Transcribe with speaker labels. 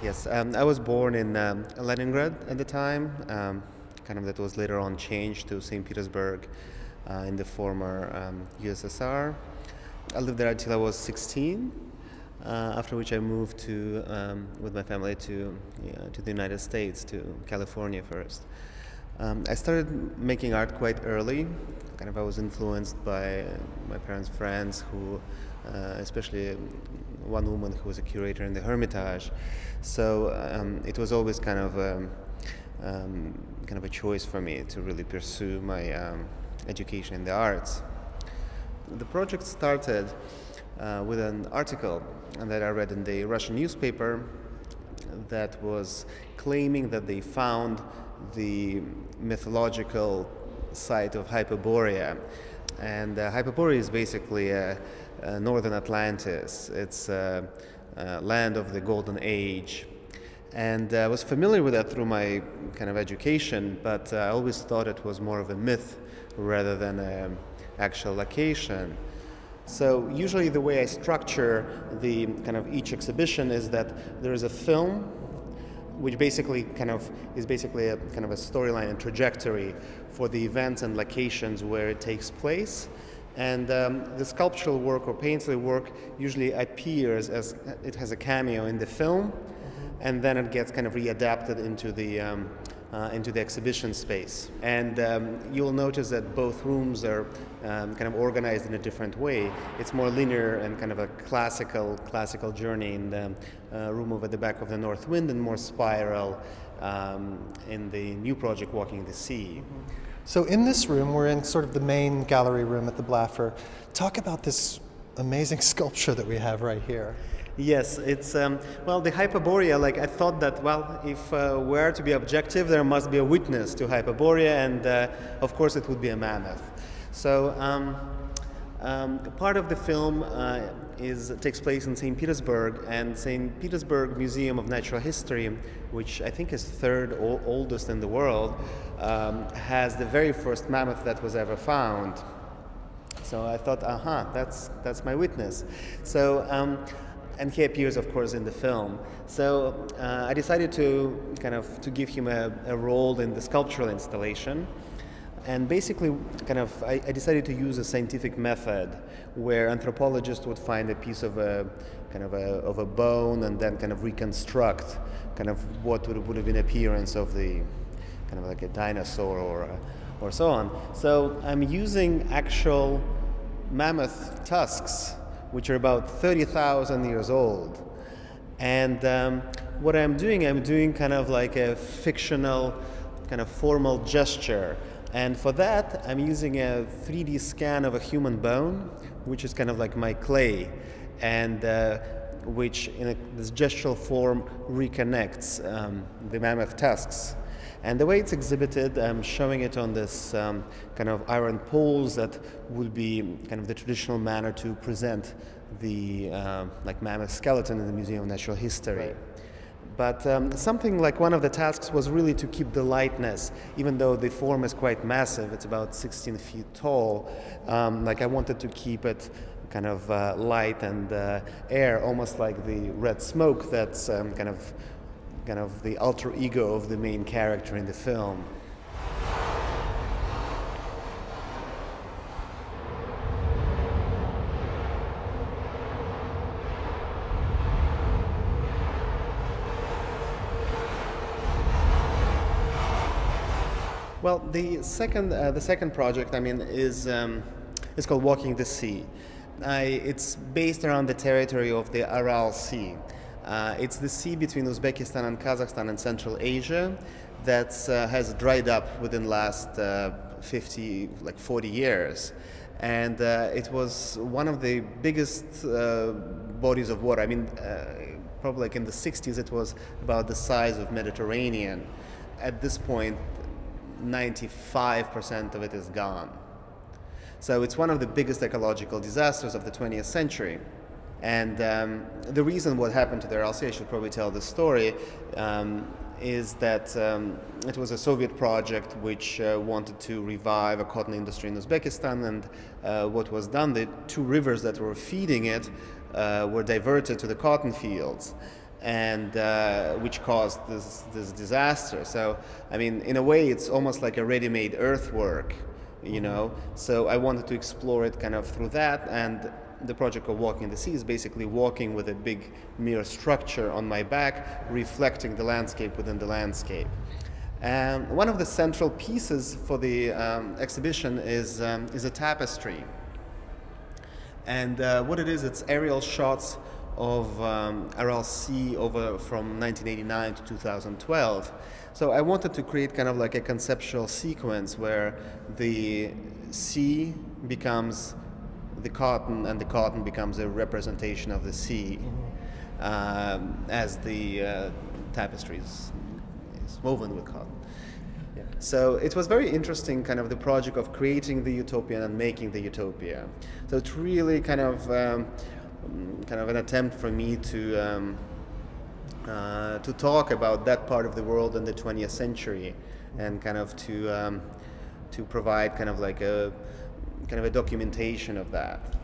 Speaker 1: Yes, I was born in Leningrad at the time. Kind of that was later on changed to St. Petersburg in the former USSR. I lived there until I was 16, after which I moved to, with my family to the United States, to California first. I started making art quite early. Kind of I was influenced by my parents' friends who, especially one woman who was a curator in the Hermitage. So it was always kind of a choice for me to really pursue my education in the arts. The project started with an article that I read in the Russian newspaper that was claiming that they found the mythological site of Hyperborea. And Hyperborea is basically northern Atlantis. It's a land of the Golden Age. And I was familiar with that through my kind of education, but I always thought it was more of a myth rather than an actual location. So usually the way I structure the kind of each exhibition is that there is a film which basically is a kind of a storyline and trajectory for the events and locations where it takes place. And the sculptural work or painterly work usually appears as it has a cameo in the film, and then it gets kind of readapted into the exhibition space. And you'll notice that both rooms are kind of organized in a different way. It's more linear and kind of a classical journey in the room over the back of the North Wind, and more spiral in the new project, Walking the Sea.
Speaker 2: So in this room, we're in sort of the main gallery room at the Blaffer. Talk about this amazing sculpture that we have right here.
Speaker 1: Yes, it's, well, the Hyperborea, like I thought that, well, if we're to be objective, there must be a witness to Hyperborea, and of course it would be a mammoth. So part of the film takes place in St. Petersburg, and St. Petersburg Museum of Natural History, which I think is third oldest in the world, has the very first mammoth that was ever found. So I thought, that's my witness. So, and he appears, of course, in the film. So I decided to give him a role in the sculptural installation. And basically, I decided to use a scientific method where anthropologists would find a piece of a bone and then reconstruct what would have been appearance of the like a dinosaur or so on. So I'm using actual mammoth tusks, which are about 30,000 years old. And what I'm doing kind of like a fictional, formal gesture. And for that, I'm using a 3D scan of a human bone, which is kind of like my clay, and which in this gestural form reconnects the mammoth tusks. And the way it's exhibited, I'm showing it on this kind of iron poles that would be kind of the traditional manner to present the like mammoth skeleton in the Museum of Natural History. Right. But something like one of the tasks was really to keep the lightness, even though the form is quite massive. It's about 16 feet tall. Like I wanted to keep it kind of light and air, almost like the red smoke that's kind of the alter ego of the main character in the film. Well, the second project, is called Walking the Sea. It's based around the territory of the Aral Sea. It's the sea between Uzbekistan and Kazakhstan and Central Asia that has dried up within the last 40 years. And it was one of the biggest bodies of water. Probably like in the 60s, it was about the size of Mediterranean. At this point, 95% of it is gone. So it's one of the biggest ecological disasters of the 20th century. And the reason what happened to the Aral Sea, I should probably tell the story, is that it was a Soviet project which wanted to revive a cotton industry in Uzbekistan, and what was done, the two rivers that were feeding it were diverted to the cotton fields. and which caused this disaster. So, I mean, in a way, it's almost like a ready-made earthwork, you know. So I wanted to explore it kind of through that, and the project of Walking the Sea is basically walking with a big mirror structure on my back, reflecting the landscape within the landscape. And one of the central pieces for the exhibition is a tapestry. And what it is, it's aerial shots of Aral Sea over from 1989 to 2012. So I wanted to create kind of like a conceptual sequence where the sea becomes the cotton and the cotton becomes a representation of the sea, as the tapestry is woven with cotton. Yeah. So it was very interesting, kind of the project of creating the utopia and making the utopia. So it's really kind of an attempt for me to talk about that part of the world in the 20th century, and kind of to provide kind of like a documentation of that.